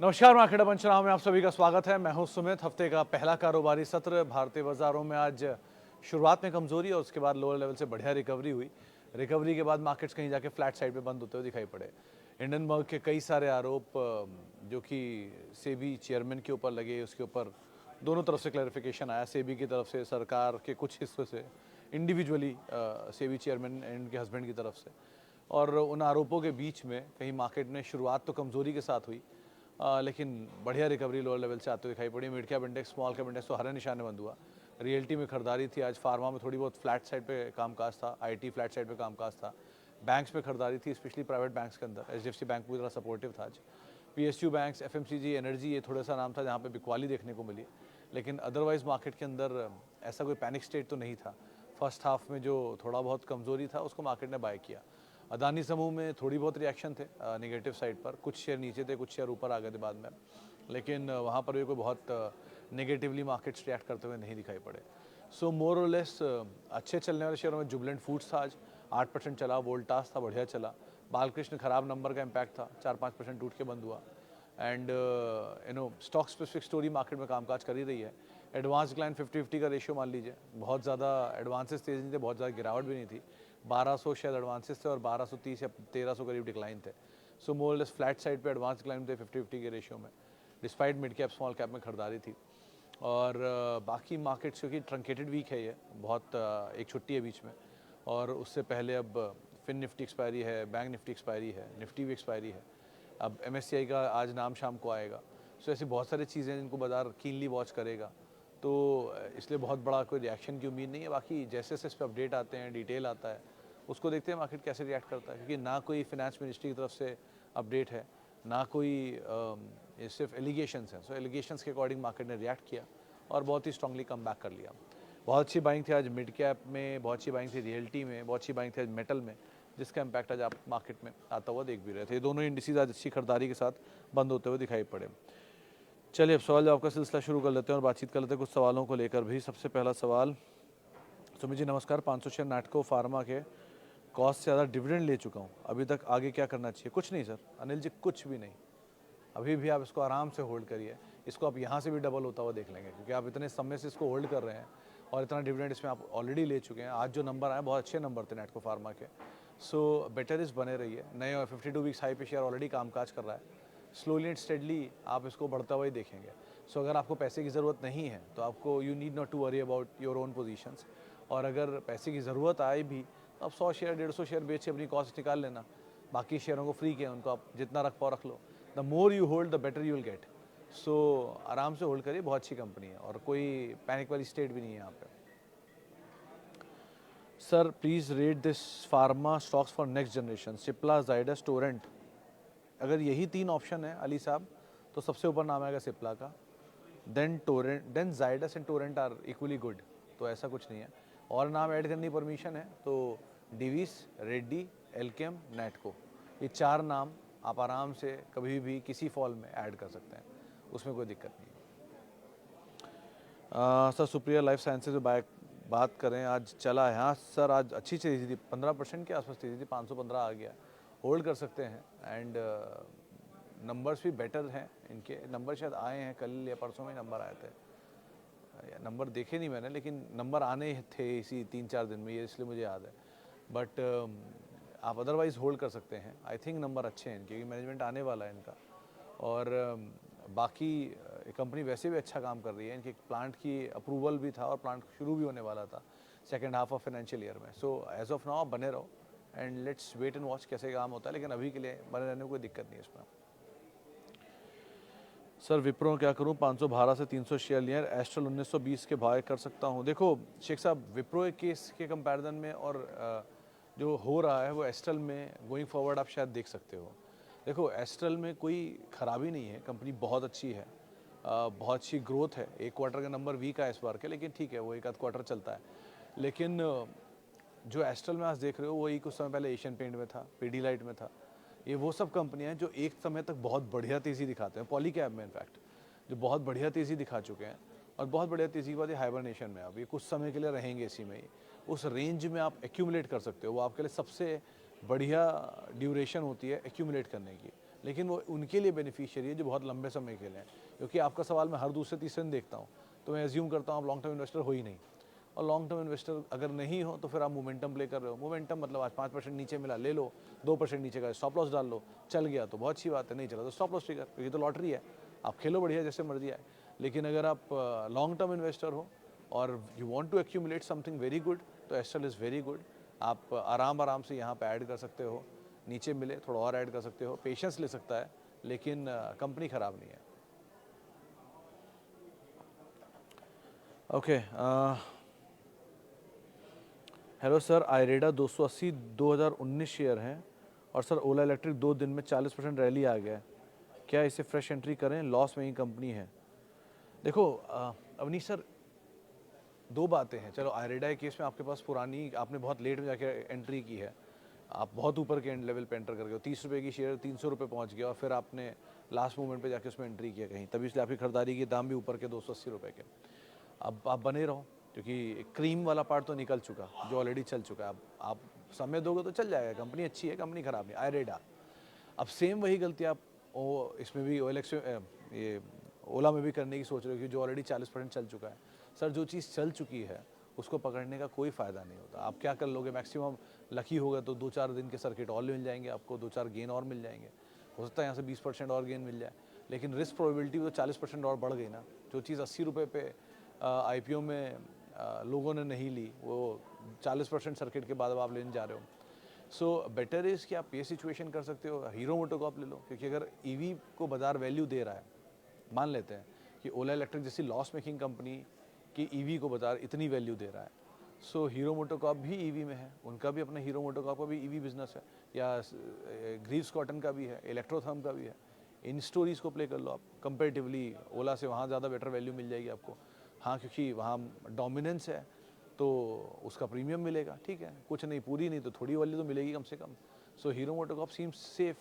नमस्कार, मार्केट पंचनामे में आप सभी का स्वागत है। मैं हूं सुमित। हफ्ते का पहला कारोबारी सत्र भारतीय बाजारों में आज शुरुआत में कमजोरी और उसके बाद लोअर लेवल से बढ़िया रिकवरी हुई। रिकवरी के बाद मार्केट्स कहीं जाके फ्लैट साइड पे बंद होते हुए दिखाई पड़े। हिंडनबर्ग के कई सारे आरोप जो कि सेबी चेयरमैन के ऊपर लगे, उसके ऊपर दोनों तरफ से क्लैरिफिकेशन आया। सेबी की तरफ से, सरकार के कुछ हिस्सों से, इंडिविजुअली सेबी चेयरमैन एंड उनके हस्बैंड की तरफ से, और उन आरोपों के बीच में कहीं मार्केट में शुरुआत तो कमजोरी के साथ हुई, लेकिन बढ़िया रिकवरी लोअर लेवल से आते हुए दिखाई पड़ी। Mid cap index, small cap index तो हरे निशाने बंद हुआ। रियल्टी में खरीदारी थी आज। फार्मा में थोड़ी बहुत फ्लैट साइड पे कामकाज था। आईटी फ्लैट साइड पे कामकाज था। बैंक्स में खरीदारी थी, स्पेशली प्राइवेट बैंक्स के अंदर। एचडीएफसी बैंक पूरी तरह सपोर्टिव था आज। पीएसयू बैंक्स, एफएमसीजी, एनर्जी, ये थोड़ा सा नाम था जहाँ पे बिकवाली देखने को मिली, लेकिन अदरवाइज मार्केट के अंदर ऐसा कोई पैनिक स्टेट तो नहीं था। फर्स्ट हाफ में जो थोड़ा बहुत कमजोरी था उसको मार्केट ने बाय किया। अदानी समूह में थोड़ी बहुत रिएक्शन थे नेगेटिव साइड पर। कुछ शेयर नीचे थे, कुछ शेयर ऊपर आ गए थे बाद में, लेकिन वहाँ पर भी कोई बहुत नेगेटिवली मार्केट्स रिएक्ट करते हुए नहीं दिखाई पड़े। सो मोर और लेस अच्छे चलने वाले शेयरों में जुबिलेंट फूड्स था आज, 8% चला। वोल्टास था, बढ़िया चला। बालकृष्ण खराब नंबर का इम्पैक्ट था, 4-5% टूट के बंद हुआ। And stock specific story market में कामकाज कर ही रही है। एडवांस क्लाइंट 50-50 का रेशियो मान लीजिए। बहुत ज़्यादा एडवांसेस तेज नहीं थे, बहुत ज़्यादा गिरावट भी नहीं थी। 1200 शायद एडवांसेस थे और 1230 या 1300 करीब डिक्लाइन थे। सो मोर लेस फ्लैट साइड पे एडवांस क्लाइंट थे 50-50 के रेशियो में, despite mid cap small cap में खरीदारी थी। और बाकी मार्केट्स क्योंकि ट्रंकेटेड वीक है ये बहुत, एक छुट्टी है बीच में, और उससे पहले अब फिन निफ्टी एक्सपायरी है, बैंक निफ्टी एक्सपायरी है, निफ्टी भी एक्सपायरी है। अब एमएससीआई का आज नाम शाम को आएगा। सो ऐसी बहुत सारी चीज़ें जिनको बाजार कीनली वॉच करेगा, तो इसलिए बहुत बड़ा कोई रिएक्शन की उम्मीद नहीं है। बाकी जैसे जैसे इस पर अपडेट आते हैं, डिटेल आता है, उसको देखते हैं मार्केट कैसे रिएक्ट करता है। क्योंकि ना कोई फिनेंस मिनिस्ट्री की तरफ से अपडेट है, ना कोई ये सिर्फ एलिगेशंस हैं। सो एलिगेशंस के अकॉर्डिंग मार्केट ने रिएक्ट किया और बहुत ही स्ट्रांगली कम बैक कर लिया। बहुत अच्छी बाइंग थी आज मिड कैप में, बहुत अच्छी बाइंग थी रियल्टी में, बहुत अच्छी बाइंग थी आज मेटल में, जिसका इम्पैक्ट आज आप मार्केट में आता हुआ देख भी रहे थे। दोनों इंडिसेज आज अच्छी खरीदारी के साथ बंद होते हुए दिखाई पड़े। चलिए अब सवाल जवाब का सिलसिला शुरू कर लेते हैं और बातचीत कर लेते हैं कुछ सवालों को लेकर भी। सबसे पहला सवाल, सुमित जी नमस्कार। 500 शेयर नाटको फार्मा के कॉस्ट से ज़्यादा डिविडेंड ले चुका हूँ, अभी तक आगे क्या करना चाहिए? कुछ नहीं सर, अनिल जी, कुछ भी नहीं। अभी भी आप इसको आराम से होल्ड करिए। इसको आप यहाँ से भी डबल होता हुआ देख लेंगे, क्योंकि आप इतने समय से इसको होल्ड कर रहे हैं और इतना डिविडेंड इसमें आप ऑलरेडी ले चुके हैं। आज जो नंबर आए बहुत अच्छे नंबर थे नाटको फार्मा के। सो बेटर इस बने रहिए। नए 52 वीक्स हाई पे शेयर ऑलरेडी कामकाज कर रहा है। स्लोली एंड स्टेडली आप इसको बढ़ता हुआ ही देखेंगे। सो अगर आपको पैसे की ज़रूरत नहीं है तो आपको you need not to worry about your own positions. और अगर पैसे की ज़रूरत आए भी तो आप 100 शेयर 150 शेयर बेच के अपनी कॉस्ट निकाल लेना। बाकी शेयरों को फ्री के उनको आप जितना रख पाओ रख लो। The more you hold the better you will get. So आराम से होल्ड करिए, बहुत अच्छी कंपनी है और कोई पैनिक वाली स्टेट भी नहीं है यहाँ पे। Sir please rate this pharma stocks for next generation, Cipla, Zydus, Torrent. अगर यही 3 ऑप्शन है अली साहब, तो सबसे ऊपर नाम आएगा सिप्ला का, then Torrent, then Zydus and Torrent are equally good. तो ऐसा कुछ नहीं है। और नाम ऐड करने की परमिशन है तो डिवीस, रेड्डी, एल्केम, नैटको, ये 4 नाम आप आराम से कभी भी किसी फॉल में ऐड कर सकते हैं, उसमें कोई दिक्कत नहीं है। सर सुप्रिया लाइफ साइंसेज में बात करें, आज चला है। हाँ सर, आज अच्छी तेज़ी थी, 15% के आसपास तेज़ी थी, 515 आ गया। होल्ड कर सकते हैं। एंड नंबर्स भी बेटर हैं इनके। नंबर शायद आए हैं कल या परसों में नंबर आए थे, नंबर देखे नहीं मैंने, लेकिन नंबर आने थे इसी 3-4 दिन में, ये इसलिए मुझे याद है। बट आप अदरवाइज़ होल्ड कर सकते हैं। आई थिंक नंबर अच्छे हैं क्योंकि मैनेजमेंट आने वाला है इनका। और बाकी कंपनी वैसे भी अच्छा काम कर रही है। इनके प्लांट की अप्रूवल भी था और प्लांट शुरू भी होने वाला था second half of financial year में। सो एज ऑफ नाउ आप बने रहो and let's wait and watch कैसे काम होता है, लेकिन अभी के लिए बने रहने में कोई दिक्कत नहीं है इसमें। सर विप्रो क्या करूं, 512 से 300 शेयर लिए, एस्ट्रल 1920 के भाव कर सकता हूं? देखो शेख साहब, विप्रो केस के कंपैरिजन में और जो हो रहा है वो एस्ट्रल में गोइंग फॉरवर्ड आप शायद देख सकते हो। देखो एस्ट्रल में कोई खराबी नहीं है, कंपनी बहुत अच्छी है, बहुत अच्छी ग्रोथ है। एक क्वार्टर का नंबर वीक है इस बार के, लेकिन ठीक है, वो एक आध क्वार्टर चलता है। लेकिन जो एस्ट्रल में आज देख रहे हो वही कुछ समय पहले एशियन पेंट में था, पीडीलाइट में था। ये वो सब कंपनियां हैं जो एक समय तक बहुत बढ़िया तेज़ी दिखाते हैं, पॉलीकैब में इनफैक्ट, जो बहुत बढ़िया तेज़ी दिखा चुके हैं। और बहुत बढ़िया तेज़ी के बाद ये हाइबरनेशन में, अब ये कुछ समय के लिए रहेंगे इसी में ही। उस रेंज में आप एक्यूमुलेट कर सकते हो, वो आपके लिए सबसे बढ़िया ड्यूरेशन होती है एक्यूमुलेट करने की। लेकिन वो उनके लिए बेनिफिशियरी है जो बहुत लंबे समय के लिए हैं। क्योंकि आपका सवाल मैं हर दूसरे तीसरे दिन देखता हूँ, तो मैं एज्यूम करता हूँ आप लॉन्ग टर्म इन्वेस्टर हो ही नहीं। और लॉन्ग टर्म इन्वेस्टर अगर नहीं हो तो फिर आप मोमेंटम प्ले कर रहे हो। मोमेंटम मतलब आज 5% नीचे मिला ले लो, 2% नीचे का स्टॉप लॉस डाल लो, चल गया तो बहुत अच्छी बात है, नहीं चला तो स्टॉप लॉस ट्रिगर, क्योंकि तो लॉटरी है, आप खेलो बढ़िया जैसे मर्जी आए। लेकिन अगर आप लॉन्ग टर्म इन्वेस्टर हो और you want to accumulate something very good, तो एस्ट्रल इज़ वेरी गुड। आप आराम से यहाँ पे ऐड कर सकते हो, नीचे मिले थोड़ा और ऐड कर सकते हो, पेशेंस ले सकता है, लेकिन कंपनी ख़राब नहीं है। ओके, हेलो सर, आयरेडा 280 2019 शेयर हैं और सर ओला इलेक्ट्रिक 2 दिन में 40% रैली आ गया है, क्या इसे फ्रेश एंट्री करें? लॉस में ही कंपनी है। देखो अवनीश सर, दो बातें हैं। चलो आयरेडा के केस में आपके पास पुरानी, आपने बहुत लेट में जाके एंट्री की है, आप बहुत ऊपर के एंड लेवल पे एंटर कर गए हो, 30 रुपये की शेयर 300 रुपये पहुँच गया और फिर आपने लास्ट मोमेंट पे जाके उसमें एंट्री किया कहीं, तभी इसलिए आपकी खरीदारी के दाम भी ऊपर के 280 रुपये के। अब आप बने रहो, क्योंकि क्रीम वाला पार्ट तो निकल चुका जो ऑलरेडी चल चुका है। अब आप समय दोगे तो चल जाएगा, कंपनी अच्छी है, कंपनी ख़राब नहीं। आयरेडा, अब सेम वही गलती आप इसमें भी OLX ये ओला में भी करने की सोच रहे हो कि जो ऑलरेडी 40% चल चुका है। सर जो चीज़ चल चुकी है उसको पकड़ने का कोई फ़ायदा नहीं होता। आप क्या कर लोगे, मैक्सिमम लकी होगा तो 2-4 दिन के सर्किट और मिल जाएंगे आपको, 2-4 गेन और मिल जाएंगे, हो सकता है यहाँ से 20% और गेन मिल जाए, लेकिन रिस्क प्रोबेबिलिटी तो 40% और बढ़ गई ना। जो चीज़ 80 रुपये पे IPO में लोगों ने नहीं ली, वो 40% सर्किट के बाद अब आप लेने जा रहे हो। सो बेटर इज़ कि आप ये सिचुएशन कर सकते हो, हीरो मोटोकॉर्प ले लो, क्योंकि अगर EV को बाजार वैल्यू दे रहा है, मान लेते हैं कि ओला इलेक्ट्रिक जैसी लॉस मेकिंग कंपनी की EV को बाजार इतनी वैल्यू दे रहा है, सो हीरो मोटोकॉर्प भी EV में है, उनका भी अपना हीरो मोटोकॉर्प का भी EV बिजनेस है, या ग्रीव्स कॉटन का भी है, इलेक्ट्रोथर्म का भी है। इन स्टोरीज़ को प्ले कर लो आप, कंपेरेटिवली ओला से वहाँ ज़्यादा बेटर वैल्यू मिल जाएगी आपको। हाँ, क्योंकि वहाँ डोमिनेंस है तो उसका प्रीमियम मिलेगा, ठीक है, कुछ नहीं, पूरी नहीं तो थोड़ी वैल्यू तो मिलेगी कम से कम। सो हीरो मोटोकॉर्प सीम्स सेफ।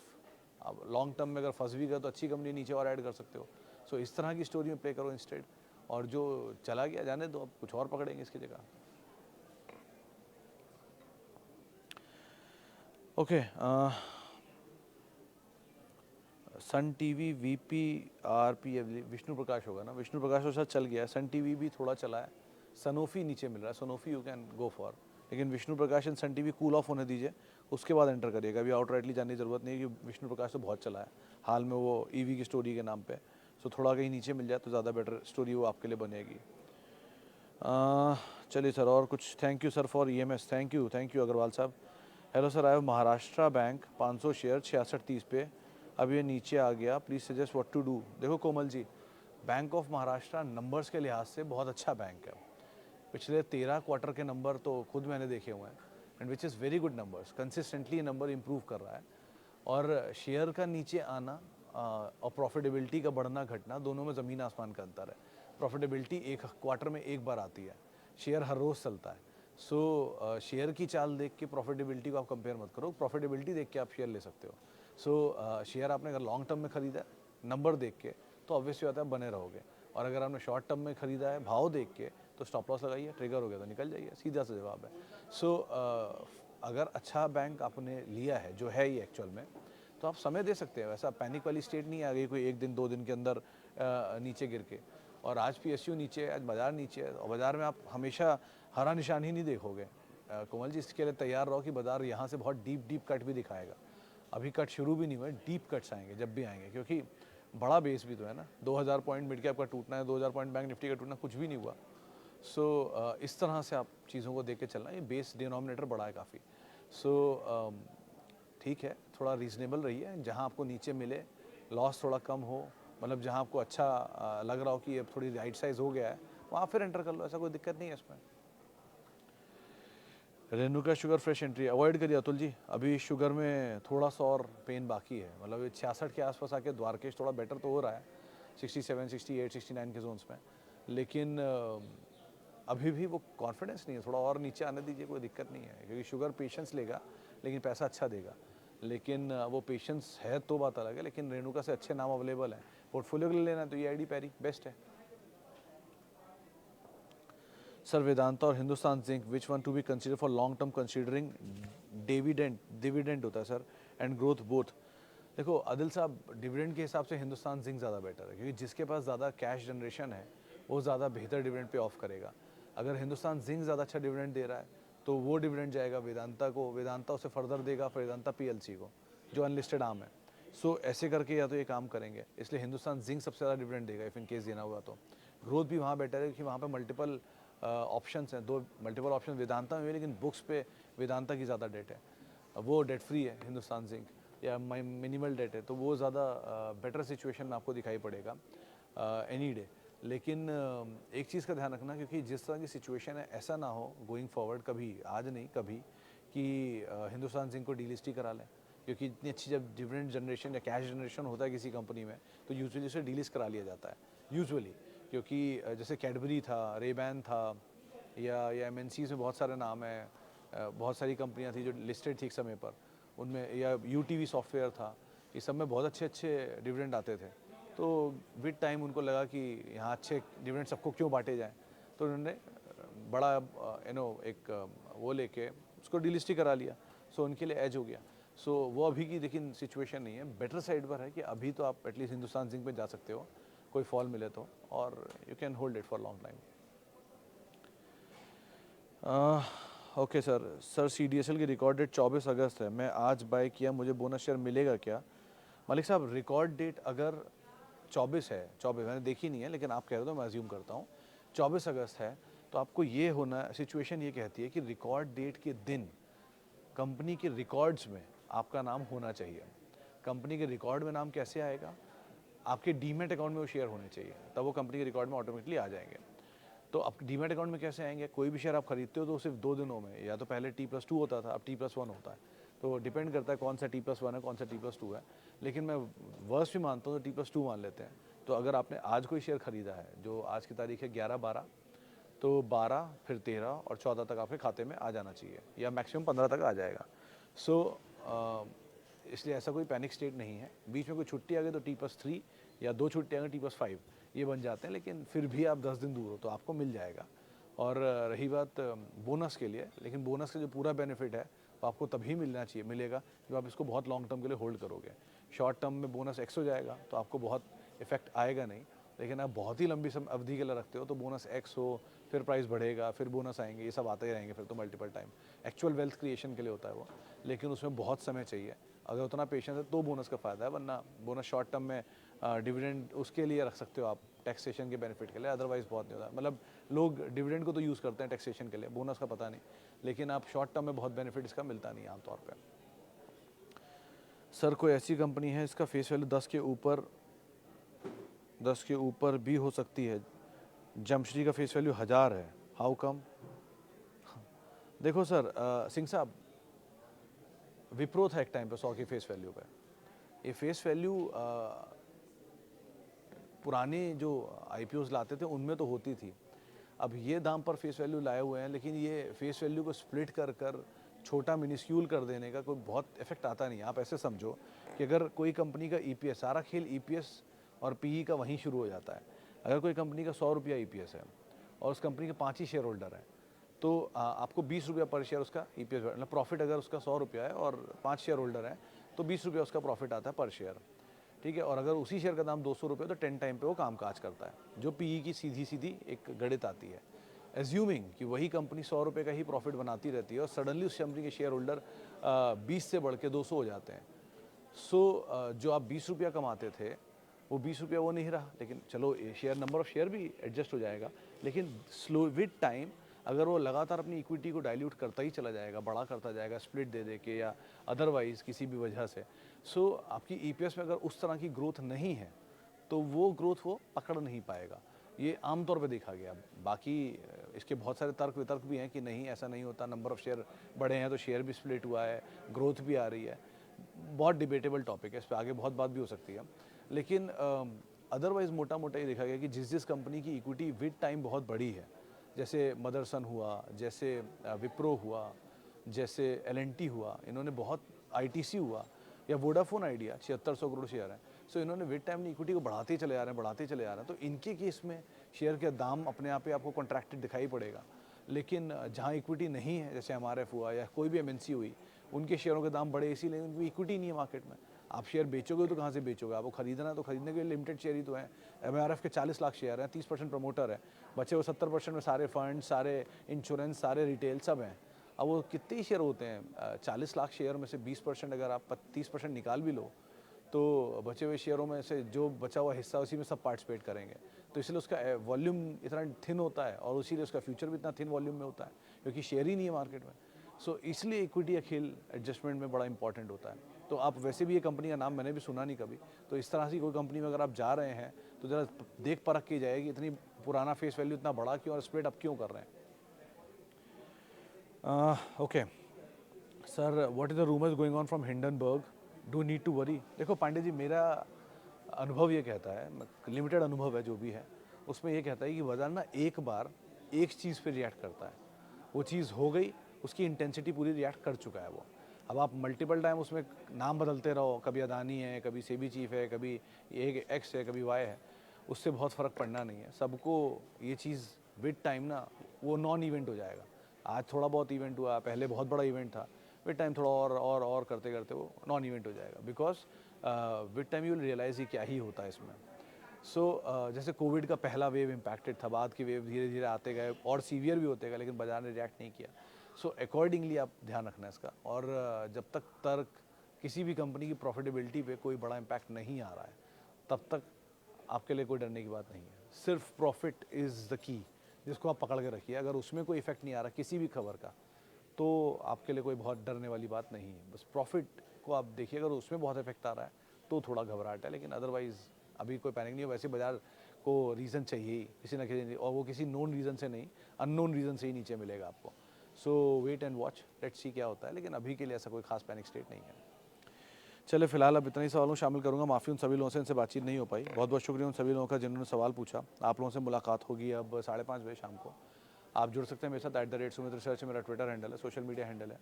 अब लॉन्ग टर्म में अगर फंस भी गया तो अच्छी कंपनी नीचे और ऐड कर सकते हो। सो इस तरह की स्टोरी में प्ले करो इंस्टेड, और जो चला गया जाने दो, अब कुछ और पकड़ेंगे इसकी जगह। Okay, Sun TV VPRP Vishnu प्रकाश होगा ना, विष्णु प्रकाश तो शायद चल गया है, सन टीवी भी थोड़ा चला है, सनोफी नीचे मिल रहा है, Sanofi you can go for, लेकिन Vishnu Prakash and Sun TV cool off होने दीजिए, उसके बाद एंटर करिएगा। अभी आउटराइटली जाने की जरूरत नहीं है, कि विष्णु प्रकाश तो बहुत चला है हाल में वो EV की स्टोरी के नाम पे। सो थोड़ा कहीं नीचे मिल जाए तो ज़्यादा बेटर स्टोरी वो आपके लिए बनेगी। चलिए सर, और कुछ? Thank you sir for EMS, thank you Agarwal साहब। Hello sir, I have Maharashtra bank 500 share 66.30 पे, अब ये नीचे आ गया, please suggest what to do. देखो Komal ji, bank of Maharashtra numbers के लिहाज से बहुत अच्छा बैंक है। पिछले 13 क्वार्टर के नंबर तो खुद मैंने देखे हुए हैं, and which is very good numbers, consistently number improve कर रहा है। और शेयर का नीचे आना और प्रॉफिटेबिलिटी का बढ़ना घटना, दोनों में ज़मीन आसमान का अंतर है। प्रॉफिटेबिलिटी एक क्वार्टर में एक बार आती है, शेयर हर रोज़ चलता है। सो शेयर की चाल देख के प्रॉफिटेबिलिटी को आप कंपेयर मत करो, प्रॉफिटेबिलिटी देख के आप शेयर ले सकते हो। सो शेयर आपने अगर लॉन्ग टर्म में ख़रीदा है नंबर देख के, तो ऑब्वियसली बात है बने रहोगे, और अगर आपने शॉर्ट टर्म में ख़रीदा है भाव देख के, तो स्टॉप लॉस लगाइए, ट्रिगर हो गया तो निकल जाइए, सीधा सा जवाब है। सो अगर अच्छा बैंक आपने लिया है, जो है ये एक्चुअल में, तो आप समय दे सकते हैं। वैसा पैनिक वाली स्टेट नहीं आ गई कोई 1 दिन 2 दिन के अंदर नीचे गिर के। और आज PSU नीचे है, आज बाज़ार नीचे है, और बाज़ार में आप हमेशा हरा निशान ही नहीं देखोगे। कोमल जी, इसके लिए तैयार रहो कि बाज़ार यहाँ से बहुत डीप कट भी दिखाएगा। अभी कट शुरू भी नहीं हुए, डीप कट्स आएंगे जब भी आएंगे, क्योंकि बड़ा बेस भी तो है ना। 2000 पॉइंट मिड कैप का टूटना है, 2000 पॉइंट बैंक निफ्टी का टूटना, कुछ भी नहीं हुआ। सो इस तरह से आप चीज़ों को देख के चलना, ये बेस डिनोमिनेटर बड़ा है काफ़ी। सो ठीक है, थोड़ा रीज़नेबल रहिए, जहाँ आपको नीचे मिले लॉस थोड़ा कम हो, मतलब जहाँ आपको अच्छा लग रहा हो कि अब थोड़ी राइट साइज़ हो गया है, वहाँ फिर एंटर कर लो, ऐसा कोई दिक्कत नहीं है इसमें। Renuka sugar fresh entry avoid करिए अतुल जी, अभी शुगर में थोड़ा सा और पेन बाकी है, मतलब ये 66 के आसपास आके द्वारकेश थोड़ा बेटर तो हो रहा है, 67, 68, 69 के जोन्स में, लेकिन अभी भी वो कॉन्फिडेंस नहीं है, थोड़ा और नीचे आने दीजिए, कोई दिक्कत नहीं है, क्योंकि शुगर पेशेंस लेगा लेकिन पैसा अच्छा देगा। लेकिन वो पेशेंस है तो बात अलग है, लेकिन रेणुका से अच्छे नाम अवेलेबल हैं, पोर्टफोलियो के लिए लेना है तो ये ID पैरी बेस्ट है। सर, वेदांता और Hindustan zinc, which one to be consider for long term considering dividend होता है सर, एंड ग्रोथ बोथ। देखो आदिल साहब, डिविडेंड के हिसाब से हिंदुस्तान जिंक ज़्यादा बेटर है, क्योंकि जिसके पास ज़्यादा कैश जनरेशन है वो ज़्यादा बेहतर डिविडेंड पे ऑफ करेगा। अगर हिंदुस्तान जिंक ज़्यादा अच्छा डिविडेंड दे रहा है तो वो डिविडेंड जाएगा वेदांता को, वेदांता उसे फर्दर देगा वेदांता पीएलसी को, जो अनलिस्टेड आर्म है। सो ऐसे करके या तो ये काम करेंगे, इसलिए हिंदुस्तान जिंक सबसे ज़्यादा डिविडेंड देगा इफ़ इन केस देना हुआ तो। ग्रोथ भी वहाँ बेटर है क्योंकि वहाँ पर मल्टीपल ऑप्शंस हैं, दो मल्टीपल ऑप्शन वेदांता में भी, लेकिन बुक्स पे वेदांता की ज़्यादा डेट है, वो डेट फ्री है हिंदुस्तान जिंक, या मिनिमल डेट है, तो वो ज़्यादा बेटर सिचुएशन में आपको दिखाई पड़ेगा एनी डे। लेकिन एक चीज़ का ध्यान रखना, क्योंकि जिस तरह की सिचुएशन है ऐसा ना हो गोइंग फॉरवर्ड, कभी आज नहीं कभी, कि हिंदुस्तान जिंक को डीलिस्ट ही करा लें, क्योंकि इतनी अच्छी जब डिविडेंड जनरेशन या कैश जनरेशन होता है किसी कंपनी में तो यूजुअली उसे डीलिस्ट करा लिया जाता है यूजुअली, क्योंकि जैसे कैडबरी था, रेबैन था, या एमएनसीज में बहुत सारे नाम हैं, बहुत सारी कंपनियां थी जो लिस्टेड थी एक समय पर, उनमें, या यूटीवी सॉफ्टवेयर था, इस सब में बहुत अच्छे अच्छे डिविडेंड आते थे। तो विद टाइम उनको लगा कि यहाँ अच्छे डिविडेंड सबको क्यों बांटे जाएं, तो उन्होंने बड़ा एक वो लेके उसको डिलिस्ट ही करा लिया। सो उनके लिए एज हो गया। सो वो अभी की लेकिन सिचुएशन नहीं है, बेटर साइड पर है कि अभी तो आप एटलीस्ट हिंदुस्तान जिंक पे जा सकते हो कोई फॉल मिले तो, और you can hold it for long time. Okay sir CDSL की रिकॉर्ड डेट 24 अगस्त है, मैं आज बाय किया, मुझे बोनस शेयर मिलेगा क्या? मलिक साहब, रिकॉर्ड डेट अगर 24 है, 24 मैंने देखी नहीं है लेकिन आप कह रहे हो तो मैं अज्यूम करता हूँ 24 अगस्त है, तो आपको ये होना, सिचुएशन ये कहती है कि रिकॉर्ड डेट के दिन कंपनी के रिकॉर्ड्स में आपका नाम होना चाहिए। कंपनी के रिकॉर्ड में नाम कैसे आएगा? आपके डीमेट अकाउंट में वो शेयर होने चाहिए, तब वो कंपनी के रिकॉर्ड में ऑटोमेटिकली आ जाएंगे। तो अब डीमेट अकाउंट में कैसे आएंगे? कोई भी शेयर आप खरीदते हो तो सिर्फ 2 दिनों में, या तो पहले T+2 होता था, अब T+1 होता है, तो डिपेंड करता है कौन सा T+1 है कौन सा T+2 है। लेकिन मैं वर्स्ट भी मानता हूँ तो T+2 मान लेते हैं। तो अगर आपने आज कोई शेयर खरीदा है, जो आज की तारीख है 11/12, तो 12 फिर 13 और 14 तक आपके खाते में आ जाना चाहिए, या मैक्सिमम 15 तक आ जाएगा। सो इसलिए ऐसा कोई पैनिक स्टेट नहीं है। बीच में कोई छुट्टी आ गई तो T+3, या 2 छुट्टी आ गई T+5, ये बन जाते हैं, लेकिन फिर भी आप 10 दिन दूर हो तो आपको मिल जाएगा। और रही बात बोनस के लिए, लेकिन बोनस का जो पूरा बेनिफिट है वो आपको तभी मिलना चाहिए, मिलेगा जब आप इसको बहुत लॉन्ग टर्म के लिए होल्ड करोगे। शॉर्ट टर्म में बोनस X हो जाएगा तो आपको बहुत इफेक्ट आएगा नहीं, लेकिन आप बहुत ही लंबी अवधि के लिए रखते हो तो बोनस X हो, फिर प्राइस बढ़ेगा, फिर बोनस आएंगे, ये सब आते ही रहेंगे फिर तो multiple time. Actual wealth creation के लिए होता है वो, लेकिन उसमें बहुत समय चाहिए। अगर उतना पेशेंस है तो बोनस का फ़ायदा है, वरना बोनस शॉर्ट टर्म में डिविडेंड उसके लिए रख सकते हो आप, टैक्सेशन के बेनिफिट के लिए, अदरवाइज बहुत नहीं होता। मतलब लोग डिविडेंड को तो यूज़ करते हैं टैक्सेशन के लिए, बोनस का पता नहीं, लेकिन आप शॉर्ट टर्म में बहुत बेनिफिट इसका मिलता नहीं है आमतौर पर। सर कोई ऐसी कंपनी है इसका फेस वैल्यू 10 के ऊपर भी हो सकती है, जमश्री का फेस वैल्यू 1000 है, हाउ कम? देखो सर, सिंह साहब, विप्रो था एक टाइम पे 100 की फेस वैल्यू पे। ये फेस वैल्यू पुराने जो IPOs लाते थे उनमें तो होती थी, अब ये दाम पर फेस वैल्यू लाए हुए हैं, लेकिन ये फेस वैल्यू को स्प्लिट कर कर छोटा मिनिस्क्यूल कर देने का कोई बहुत इफेक्ट आता नहीं। आप ऐसे समझो कि अगर कोई कंपनी का EPS, सारा खेल EPS और PE का वहीं शुरू हो जाता है। अगर कोई कंपनी का 100 रुपया EPS है और उस कंपनी के 5 ही शेयर होल्डर हैं, तो आपको 20 रुपया पर शेयर उसका EPS, मतलब प्रॉफिट अगर उसका 100 रुपया है और 5 शेयर होल्डर हैं तो 20 रुपया उसका प्रॉफिट आता है पर शेयर, ठीक है। और अगर उसी शेयर का दाम 200 रुपये तो 10 टाइम पे वो काम काज करता है, जो PE की सीधी सीधी एक गणित आती है। एज्यूमिंग कि वही कंपनी 100 रुपये का ही प्रॉफिट बनाती रहती है और सडनली उस कंपनी के शेयर होल्डर 20 से बढ़ के 200 हो जाते हैं। सो जो आप 20 रुपया कमाते थे वो 20 रुपया वो नहीं रहा, लेकिन चलो शेयर, नंबर ऑफ शेयर भी एडजस्ट हो जाएगा, लेकिन स्लो विद टाइम अगर वो लगातार अपनी इक्विटी को डाइल्यूट करता ही चला जाएगा, बड़ा करता जाएगा स्प्लिट दे दे के या अदरवाइज किसी भी वजह से, सो आपकी EPS में अगर उस तरह की ग्रोथ नहीं है तो वो ग्रोथ वो पकड़ नहीं पाएगा। ये आमतौर पे देखा गया। बाकी इसके बहुत सारे तर्क वितर्क भी हैं कि नहीं ऐसा नहीं होता, नंबर ऑफ़ शेयर बढ़े हैं तो शेयर भी स्प्लिट हुआ है, ग्रोथ भी आ रही है। बहुत डिबेटेबल टॉपिक है, इस पर आगे बहुत बात भी हो सकती है, लेकिन अदरवाइज़ मोटा मोटा ये देखा गया कि जिस जिस कंपनी की इक्विटी विद टाइम बहुत बड़ी है, जैसे मदरसन हुआ, जैसे विप्रो हुआ, जैसे L&T हुआ, इन्होंने बहुत, ITC हुआ, या वोडाफोन आइडिया 7600 करोड़ शेयर है, सो इन्होंने विद टाइम इक्विटी को बढ़ाते ही चले जा रहे हैं, बढ़ाते ही चले जा रहे हैं। तो इनके केस में शेयर का दाम अपने आप ही आपको कॉन्ट्रैक्टेड दिखाई पड़ेगा, लेकिन जहाँ इक्विटी नहीं है, जैसे MRF हुआ या कोई भी MNC हुई, उनके शेयरों के दाम बढ़े इसीलिए उनकी इक्विटी नहीं है मार्केट में, आप शेयर बेचोगे तो कहाँ से बेचोगे, आपको खरीदना है तो खरीदने के लिए लिमिटेड शेयर ही तो हैं। MRF के 40 लाख शेयर हैं, 30% प्रमोटर है, बचे वो 70% में सारे फंड, सारे इंश्योरेंस, सारे रिटेल सब हैं। अब वो कितने ही शेयर होते हैं, 40 लाख शेयर में से 20% अगर आप 30% निकाल भी लो तो बचे हुए शेयरों में से जो बचा हुआ हिस्सा उसी में सब पार्टिसिपेट करेंगे। तो इसलिए उसका वॉल्यूम इतना थिन होता है और इसीलिए उसका फ्यूचर भी इतना थिन वॉल्यूम में होता है क्योंकि शेयर ही नहीं है मार्केट में। सो इसलिए इक्विटी या खेल एडजस्टमेंट में बड़ा इंपॉर्टेंट होता है। तो आप वैसे भी ये कंपनी का नाम मैंने भी सुना नहीं कभी, तो इस तरह से कोई कंपनी में अगर आप जा रहे हैं तो ज़रा देख परख की जाएगी इतनी पुराना फेस वैल्यू इतना बड़ा क्यों और स्प्लिट अप क्यों कर रहे हैं। Okay sir, what is the rumours going on from Hindenburg, do need to worry. देखो पांडे जी, मेरा अनुभव ये कहता है, लिमिटेड अनुभव है जो भी है, उसमें ये कहता है कि बाजार ना एक बार एक चीज़ पे रिएक्ट करता है, वो चीज़ हो गई, उसकी इंटेंसिटी पूरी रिएक्ट कर चुका है वो। अब आप मल्टीपल टाइम उसमें नाम बदलते रहो, कभी अदानी है, कभी सेबी चीफ है, कभी एक एक्स है, कभी वाई है, उससे बहुत फ़र्क पड़ना नहीं है। सबको ये चीज़ विद टाइम ना वो नॉन इवेंट हो जाएगा। आज थोड़ा बहुत इवेंट हुआ, पहले बहुत बड़ा इवेंट था, विद टाइम थोड़ा और करते करते वो नॉन इवेंट हो जाएगा। Because with time you will realise कि क्या ही होता है इसमें। सो जैसे कोविड का पहला वेव इम्पैक्टेड था, बाद के वेव धीरे धीरे आते गए और सीवियर भी होते गए, लेकिन बाजार ने रिएक्ट नहीं किया। सो अकॉर्डिंगली आप ध्यान रखना इसका। और जब तक किसी भी कंपनी की प्रॉफिटेबिलिटी पे कोई बड़ा इम्पैक्ट नहीं आ रहा है, तब तक आपके लिए कोई डरने की बात नहीं है। सिर्फ प्रॉफिट इज़ द की, जिसको आप पकड़ के रखिए। अगर उसमें कोई इफेक्ट नहीं आ रहा किसी भी खबर का, तो आपके लिए कोई बहुत डरने वाली बात नहीं है। बस प्रॉफिट को आप देखिए, अगर उसमें बहुत इफेक्ट आ रहा है तो थोड़ा घबराहट है, लेकिन अदरवाइज़ अभी कोई पैनिक नहीं है। वैसे बाजार को रीज़न चाहिए ही किसी ना किसी, और वो किसी नोन रीज़न से नहीं, अननोन रीज़न से ही नीचे मिलेगा आपको। So wait and watch, let's see क्या होता है, लेकिन अभी के लिए ऐसा कोई खास पैनिक स्टेट नहीं है। चले फिलहाल अब इतना ही सवालों शामिल करूंगा। माफ़ी उन सभी लोगों से इनसे बातचीत नहीं हो पाई। बहुत बहुत शुक्रिया उन सभी लोगों का जिन्होंने सवाल पूछा। आप लोगों से मुलाकात होगी अब 5:30 बजे शाम को। आप जुड़ सकते हैं मेरे साथ @सुमित रिसर्च मेरा ट्विटर हैंडल है, सोशल मीडिया हैंडल है।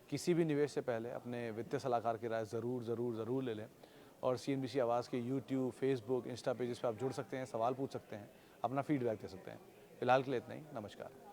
किसी भी निवेश से पहले अपने वित्तीय सलाहकार की राय ज़रूर ले लें। और CNBC आवाज़ के यूट्यूब, फेसबुक, इंस्टा पेजेस पर आप जुड़ सकते हैं, सवाल पूछ सकते हैं, अपना फीडबैक दे सकते हैं। फिलहाल के लिए इतना ही, नमस्कार।